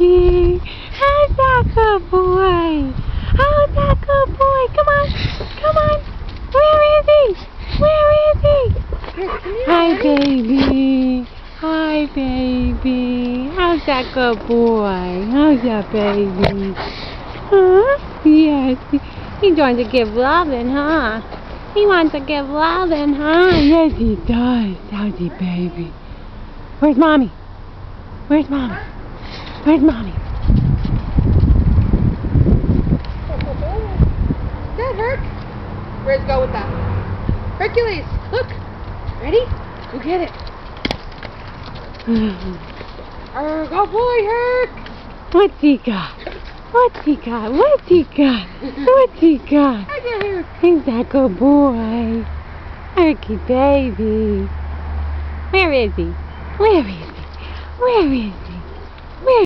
Herky. How's that good boy? How's that good boy? Come on. Come on. Where is he? Where is he? Hi, baby. Hi, baby. How's that good boy? How's that baby? Huh? Yes. He wants to give loving, huh? He wants to give loving, huh? Yes, he does. Does he, baby? Where's Mommy? Where's Mommy? Where's Mommy? Is that Herc? Where's go with that? Hercules, look. Ready? Go get it. Go boy, Herc. What's he got? What's he got? What's he got? What's he got? I got Herc. He's that good boy. Herky baby. Where is he? Where is he? Where is he?